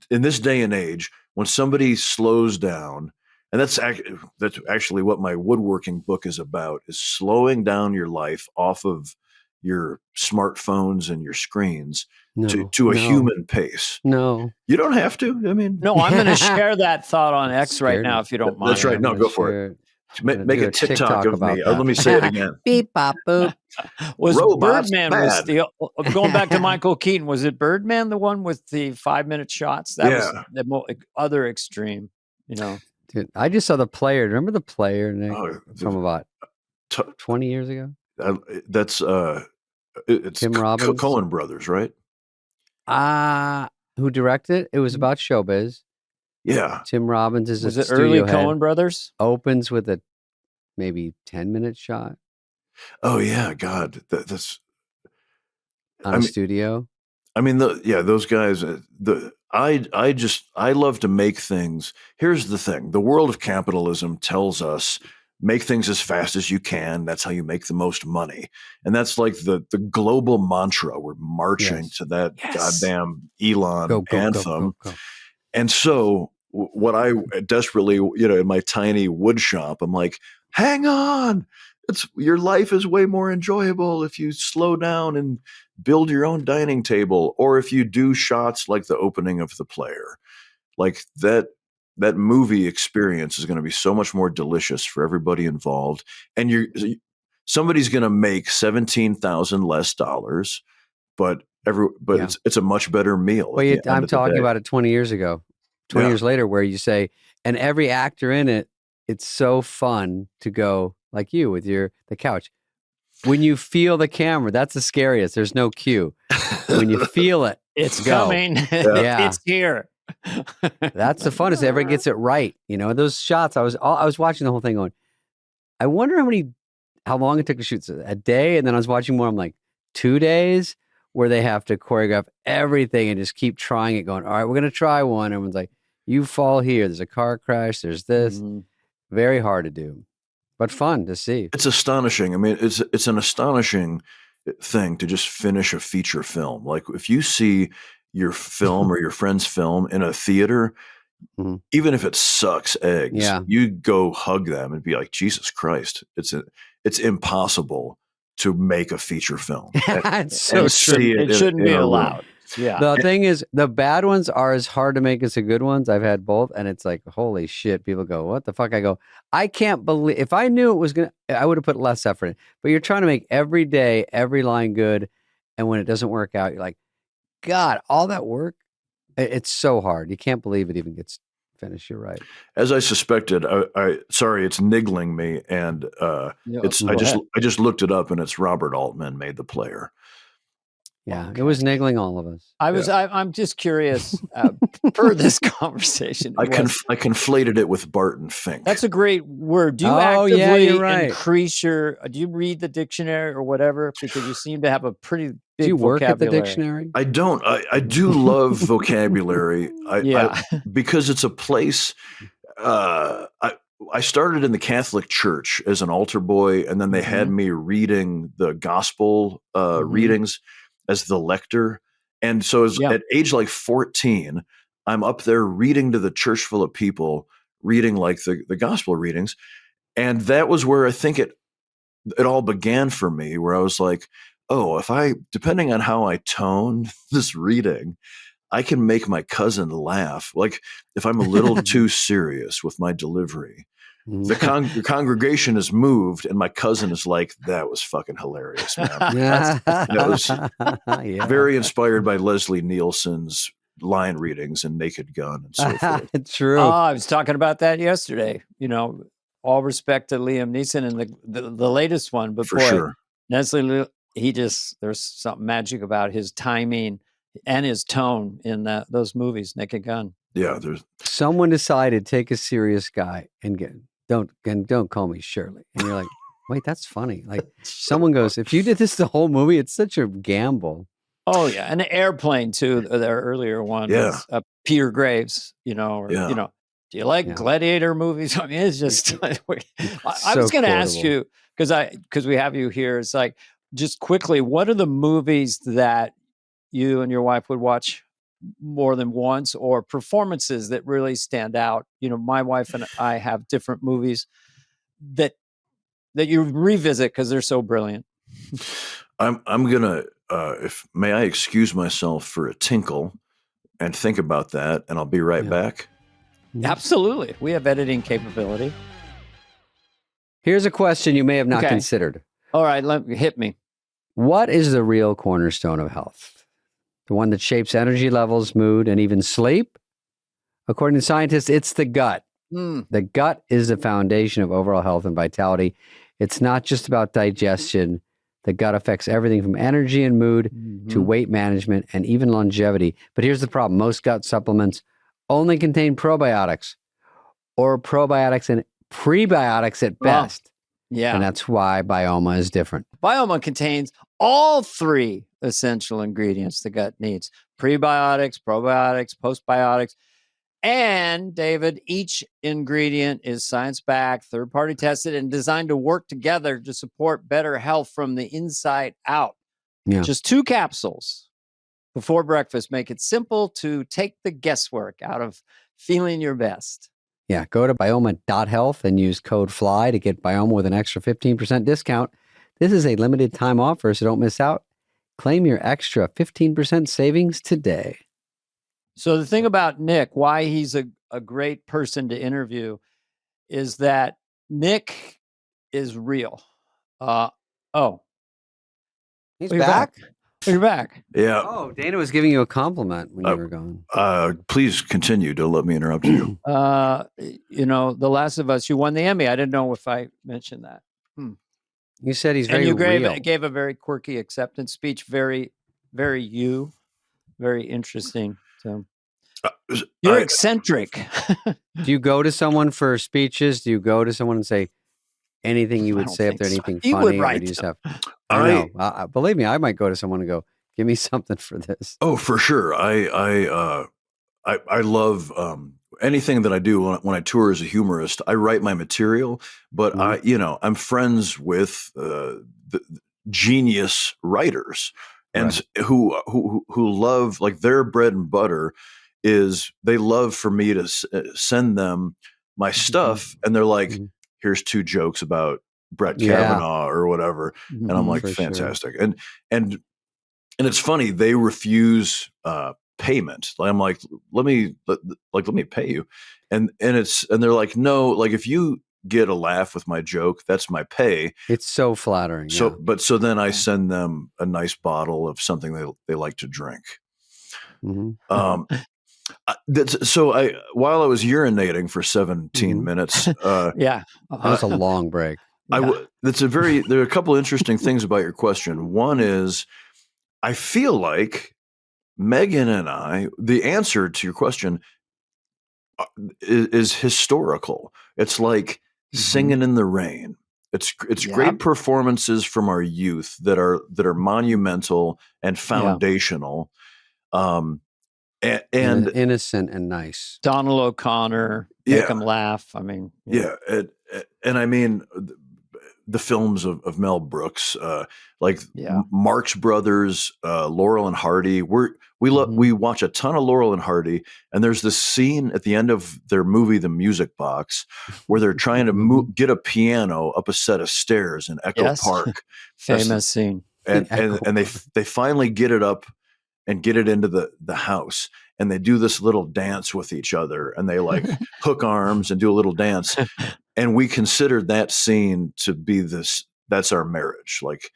Speaker 1: this day and age, when somebody slows down, and that's actually what my woodworking book is about, is slowing down your life off of your smartphones and your screens to a human pace.
Speaker 2: No,
Speaker 1: you don't have to. I mean,
Speaker 3: no, I'm going to share that thought on X right now, if you don't mind.
Speaker 1: That's right. No, go for it. Make a TikTok of me. Let me say it again.
Speaker 2: Beep, bop, boop.
Speaker 3: Birdman was going back to Michael Keaton, was it Birdman, the one with the 5-minute shots? That was the other extreme,
Speaker 2: Dude, I just saw The Player. Remember The Player, Nick? From about 20 years ago?
Speaker 1: That's it's
Speaker 2: Tim Robbins,
Speaker 1: Coen Brothers, right?
Speaker 2: Who directed it? It was about showbiz.
Speaker 1: Yeah,
Speaker 2: Tim Robbins is.
Speaker 3: Was it early Coen Brothers?
Speaker 2: Opens with a maybe 10-minute shot.
Speaker 1: Oh yeah, God, that's
Speaker 2: on a studio.
Speaker 1: I mean, those guys. I love to make things. Here's the thing: the world of capitalism tells us, make things as fast as you can. That's how you make the most money. And that's like the global mantra. We're marching to that goddamn Elon anthem. Go. And so what I desperately, in my tiny wood shop, I'm like, hang on. Your life is way more enjoyable if you slow down and build your own dining table, or if you do shots like the opening of The Player. Like that movie experience is going to be so much more delicious for everybody involved. And somebody's going to make $17,000 less dollars, but it's a much better meal.
Speaker 2: Well, I'm talking about it 20 years ago, 20 years later, where you say, and every actor in it, it's so fun to go like you with the couch. When you feel the camera, that's the scariest. There's no cue. When you feel it,
Speaker 3: it's coming. It's here.
Speaker 2: That's the funnest. Everybody gets it right. Those shots. I was watching the whole thing going, I wonder how long it took to shoot. A day, and then I was watching more. I'm like, 2 days. where they have to choreograph everything and just keep trying it, going, all right, we're going to try one. Everyone's like, you fall here. There's a car crash. There's this. Very hard to do, but fun to see.
Speaker 1: It's astonishing. I mean, it's an astonishing thing to just finish a feature film. Like if you see your film or your friend's film in a theater, even if it sucks eggs, you go hug them and be like, Jesus Christ, it's impossible to make a feature film.
Speaker 2: It's so true.
Speaker 3: It shouldn't be allowed. Yeah.
Speaker 2: The thing is, the bad ones are as hard to make as the good ones. I've had both, and it's like, holy shit. People go, what the fuck? I go, I can't believe. If I knew it was gonna, I would have put less effort in. But you're trying to make every day, every line good, and when it doesn't work out, you're like, God, all that work. It's so hard. You can't believe it even gets finished. You're right.
Speaker 1: As I suspected, sorry, it's niggling me, and I just looked it up, and it's Robert Altman made the player.
Speaker 2: Yeah, it was niggling all of us.
Speaker 3: I'm just curious per this conversation.
Speaker 1: I conflated it with Barton Fink.
Speaker 3: That's a great word. Do you actively increase do you read the dictionary or whatever? Because you seem to have a pretty big vocabulary.
Speaker 2: Do you work at the dictionary?
Speaker 1: I don't. I do love vocabulary. Because it's a place. I started in the Catholic Church as an altar boy, and then they had me reading the gospel readings as the lector. And so at age like 14, I'm up there reading to the church full of people, reading like the gospel readings. And that was where I think it all began for me, where I was like, oh, depending on how I tone this reading, I can make my cousin laugh. Like if I'm a little too serious with my delivery, the congregation is moved, and my cousin is like, "That was fucking hilarious, man." That was very inspired by Leslie Nielsen's line readings and Naked Gun and so forth.
Speaker 2: True.
Speaker 3: I was talking about that yesterday. All respect to Liam Neeson and the latest one, but
Speaker 1: for sure,
Speaker 3: Leslie, there's something magic about his timing and his tone in those movies, Naked Gun.
Speaker 1: Yeah,
Speaker 2: someone decided take a serious guy and don't call me Shirley, and you're like, wait, that's funny. Like someone goes, if you did this the whole movie, it's such a gamble.
Speaker 3: Oh yeah, and the Airplane too. Their earlier one, was, Peter Graves. Do you like gladiator movies? I mean, it's just. I was going to ask you because we have you here. It's like just quickly, what are the movies that you and your wife would watch more than once, or performances that really stand out? My wife and I have different movies that you revisit because they're so brilliant.
Speaker 1: I'm gonna may I excuse myself for a tinkle and think about that, and I'll be right back.
Speaker 3: Absolutely, we have editing capability.
Speaker 2: Here's a question you may have not considered.
Speaker 3: All right, hit me.
Speaker 2: What is the real cornerstone of health? The one that shapes energy levels, mood, and even sleep? According to scientists, it's the gut. The gut is the foundation of overall health and vitality. It's not just about digestion. The gut affects everything from energy and mood to weight management and even longevity. But here's the problem. Most gut supplements only contain probiotics or probiotics and prebiotics at best.
Speaker 3: Yeah.
Speaker 2: And that's why Bioma is different.
Speaker 3: Bioma contains all three essential ingredients the gut needs: prebiotics, probiotics, postbiotics. And David, each ingredient is science-backed, third-party tested, and designed to work together to support better health from the inside out. Yeah. Just 2 capsules before breakfast make it simple to take the guesswork out of feeling your best.
Speaker 2: Yeah, go to bioma.health and use code FLY to get Bioma with an extra 15% discount. This is a limited time offer, so don't miss out. Claim your extra 15% savings today.
Speaker 3: So the thing about Nick, why he's a great person to interview, is that Nick is real.
Speaker 2: He's back?
Speaker 3: You're back.
Speaker 1: Yeah.
Speaker 2: Oh, Dana was giving you a compliment when you were gone.
Speaker 1: Please continue. Don't let me interrupt you.
Speaker 3: The Last of Us, you won the Emmy. I didn't know if I mentioned that.
Speaker 2: You said he's very real.
Speaker 3: And you gave a very quirky acceptance speech. Very, very very interesting. So you're eccentric.
Speaker 2: Do you go to someone for speeches? Do you go to someone and say anything you would say if there's anything funny?
Speaker 3: Would write
Speaker 2: I know. Believe me, I might go to someone and go, Give me something for this.
Speaker 1: Oh, for sure. I love anything that I do when I tour as a humorist. I write my material, but I'm friends with the genius writers, and who love, like, their bread and butter is they love for me to send them my stuff, and they're like, here's 2 jokes about Brett Kavanaugh or whatever, and I'm like, fantastic. Sure. And it's funny, they refuse payment. I'm like, let me pay you, and they're like, no, like, if you get a laugh with my joke, that's my pay.
Speaker 2: It's so flattering.
Speaker 1: So then I send them a nice bottle of something they like to drink. While I was urinating for 17 minutes,
Speaker 2: that was a long break.
Speaker 1: There are a couple of interesting things about your question. One is, I feel like Megan and I, the answer to your question is historical. It's like Singing in the Rain. It's great performances from our youth that are monumental and foundational, and
Speaker 2: innocent and nice.
Speaker 3: Donald O'Connor, make them laugh. I mean,
Speaker 1: and I mean, the films of Mel Brooks, Marx Brothers, Laurel and Hardy. We watch a ton of Laurel and Hardy, and there's this scene at the end of their movie, The Music Box, where they're trying to get a piano up a set of stairs in Echo Park.
Speaker 3: Famous scene.
Speaker 1: And they finally get it up and get it into the house, and they do this little dance with each other, and they like hook arms and do a little dance. And we considered that scene to be that's our marriage. Like,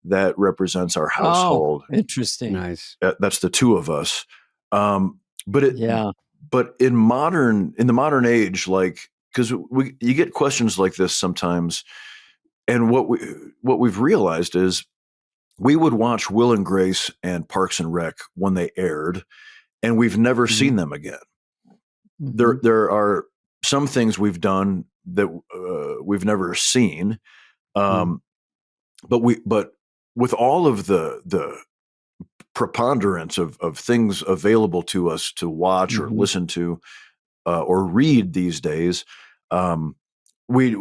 Speaker 1: that represents our household.
Speaker 3: Oh, interesting.
Speaker 2: Nice.
Speaker 1: That's the 2 of us. But in the modern age, like, because you get questions like this sometimes, and what we've realized is we would watch Will and Grace and Parks and Rec when they aired, and we've never seen them again. There are some things we've done that we've never seen, but with all of the preponderance of things available to us to watch or listen to or read these days, we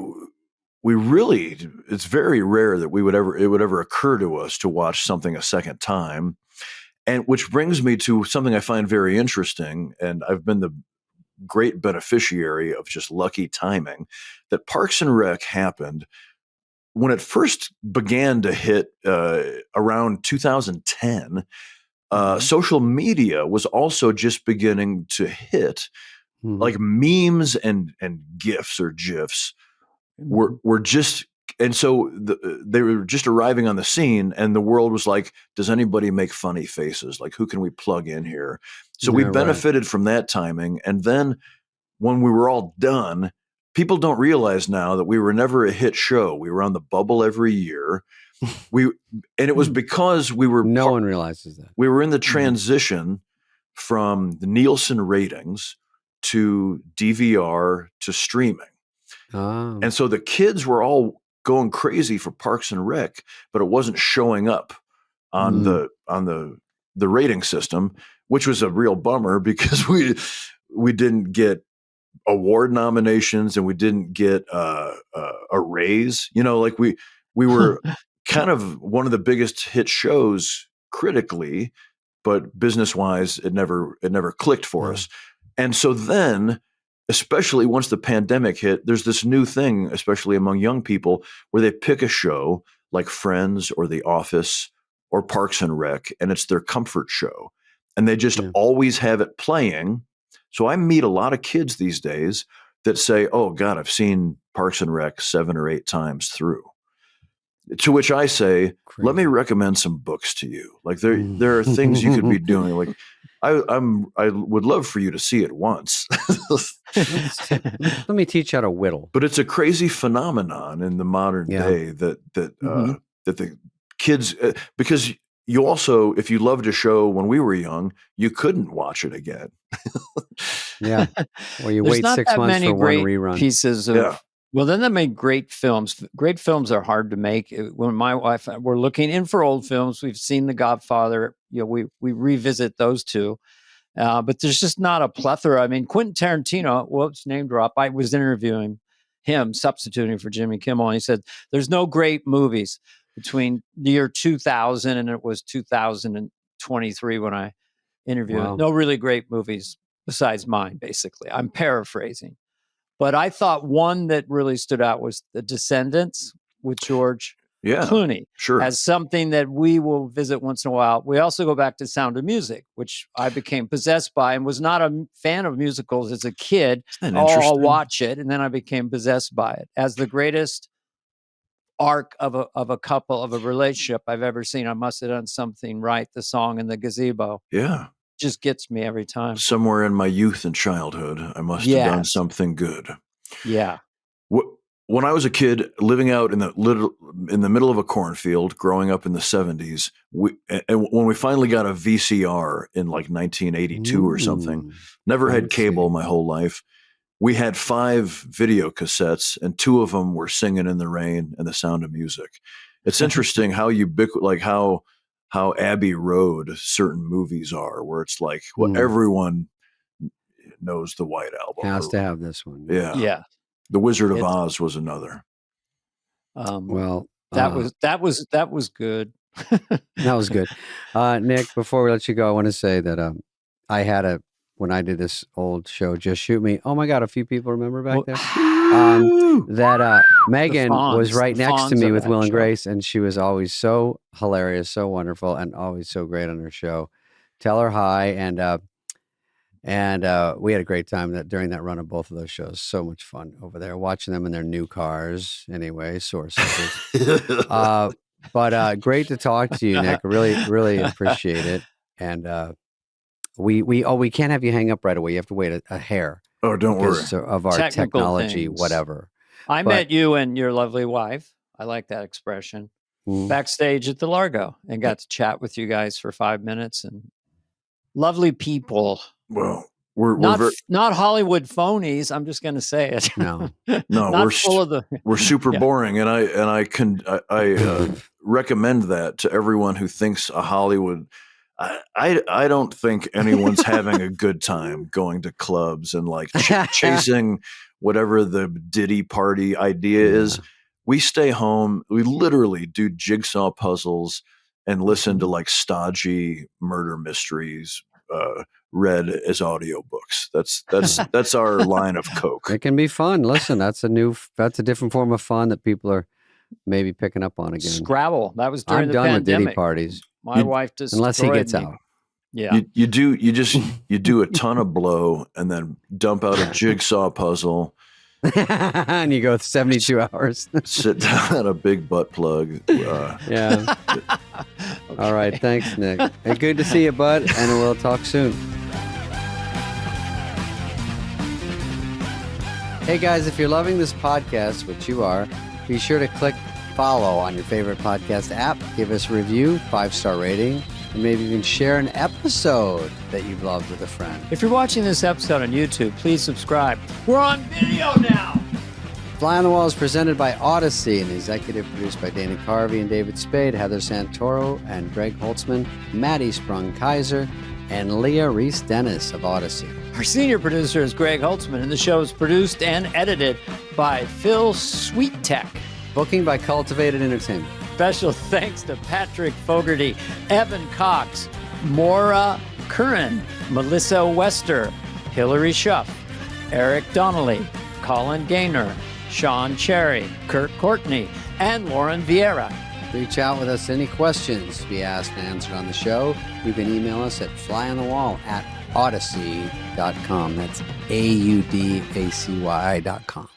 Speaker 1: really, it's very rare that it would ever occur to us to watch something a second time. And which brings me to something I find very interesting, and I've been the great beneficiary of just lucky timing, that Parks and Rec happened when it first began to hit around 2010. Social media was also just beginning to hit, like memes and GIFs or GIFs were just, and so they were just arriving on the scene, and the world was like, does anybody make funny faces? Like, who can we plug in here? So we benefited from that timing. And then when we were all done, people don't realize now that we were never a hit show. We were on the bubble every year. And it was because we were.
Speaker 2: No one realizes that.
Speaker 1: We were in the transition from the Nielsen ratings to DVR to streaming.
Speaker 2: Oh.
Speaker 1: And so the kids were all going crazy for Parks and Rec, but it wasn't showing up on the rating system, which was a real bummer, because we didn't get award nominations and we didn't get a raise. Like we were kind of one of the biggest hit shows critically, but business wise, it never clicked for us. And so then, especially once the pandemic hit, there's this new thing, especially among young people, where they pick a show like Friends or The Office or Parks and Rec, and it's their comfort show. And they just always have it playing. So I meet a lot of kids these days that say, oh God, I've seen Parks and Rec 7 or 8 times through. To which I say, let me recommend some books to you. Like there are things you could be doing. Like I would love for you to see it once.
Speaker 2: Let me teach you how to whittle.
Speaker 1: But it's a crazy phenomenon in the modern day that the kids, because you also, if you loved a show when we were young, you couldn't watch it again.
Speaker 2: Or you wait 6 months for one rerun.
Speaker 3: Pieces of. Well, then they made great films. Great films are hard to make. When my wife, we're looking in for old films. We've seen The Godfather, we revisit those two. But there's just not a plethora. I mean, Quentin Tarantino, whoops, name drop. I was interviewing him, substituting for Jimmy Kimmel, and he said there's no great movies between the year 2000 and it was 2023 when I interviewed.
Speaker 2: Wow.
Speaker 3: No really great movies besides mine, basically. I'm paraphrasing. But I thought one that really stood out was The Descendants with George Clooney,
Speaker 1: sure,
Speaker 3: as something that we will visit once in a while. We also go back to Sound of Music, which I became possessed by and was not a fan of musicals as a kid. I'll watch it, and then I became possessed by it as the greatest arc of a couple, of a relationship I've ever seen. I must have done something right. The song in the gazebo, just gets me every time.
Speaker 1: Somewhere in my youth and childhood, I must have done something good.
Speaker 3: Yeah.
Speaker 1: When I was a kid living out in the middle of a cornfield, growing up in the 70s, and when we finally got a VCR in like 1982 or something, never had cable my whole life. We had 5 video cassettes, and 2 of them were Singing in the Rain and The Sound of Music. It's interesting how how Abbey Road certain movies are, where it's like, well, everyone knows the White Album.
Speaker 2: Has to have this one.
Speaker 3: Yeah.
Speaker 1: The Wizard of Oz was another.
Speaker 2: Well,
Speaker 3: that was good.
Speaker 2: That was good. Nick, before we let you go, I want to say that I had when I did this old show, Just Shoot Me. Oh my God, a few people remember back there. That Megan was right next to me with Will and Grace, and she was always so hilarious, so wonderful, and always so great on her show. Tell her hi, and we had a great time during that run of both of those shows. So much fun over there, watching them in their new cars. Anyway, sources. But great to talk to you, Nick. Really, really appreciate it. And we can't have you hang up right away. You have to wait a hair.
Speaker 1: Oh, don't worry.
Speaker 2: Of our technology, whatever.
Speaker 3: I met you and your lovely wife. I like that expression. Backstage at the Largo, and got to chat with you guys for 5 minutes, and lovely people.
Speaker 1: Well, we're
Speaker 3: not Hollywood phonies. I'm just going to say it.
Speaker 2: No,
Speaker 1: we're super boring, and I recommend that to everyone who thinks a Hollywood. I don't think anyone's having a good time going to clubs and like chasing whatever the Diddy party idea is. We stay home. We literally do jigsaw puzzles and listen to like stodgy murder mysteries read as audiobooks. That's our line of coke.
Speaker 2: It can be fun. Listen, that's a different form of fun that people are maybe picking up on again.
Speaker 3: Scrabble. That was during the pandemic.
Speaker 2: I'm done with Diddy parties.
Speaker 3: My wife just
Speaker 2: unless he gets out.
Speaker 3: Yeah.
Speaker 1: You do a ton of blow and then dump out a jigsaw puzzle.
Speaker 2: And you go 72 hours.
Speaker 1: Sit down at a big butt plug.
Speaker 2: Yeah. All right. Thanks, Nick. Hey, good to see you, bud. And we'll talk soon. Hey, guys, if you're loving this podcast, which you are, be sure to click follow on your favorite podcast app. Give us a review, 5-star rating, and maybe even share an episode that you've loved with a friend.
Speaker 3: If you're watching this episode on YouTube, please subscribe. We're on video now.
Speaker 2: Fly on the Wall is presented by Odyssey and executive produced by Dana Carvey and David Spade, Heather Santoro and Greg Holtzman, Maddie Sprung-Kaiser, and Leah Reese-Dennis of Odyssey.
Speaker 3: Our senior producer is Greg Holtzman, and the show is produced and edited by Phil Sweettech.
Speaker 2: Booking by Cultivated Entertainment.
Speaker 3: Special thanks to Patrick Fogarty, Evan Cox, Maura Curran, Melissa Wester, Hillary Schuff, Eric Donnelly, Colin Gaynor, Sean Cherry, Kurt Courtney, and Lauren Vieira.
Speaker 2: Reach out with us any questions to be asked and answered on the show. You can email us at flyonthewall@odyssey.com. That's AUDACY.com.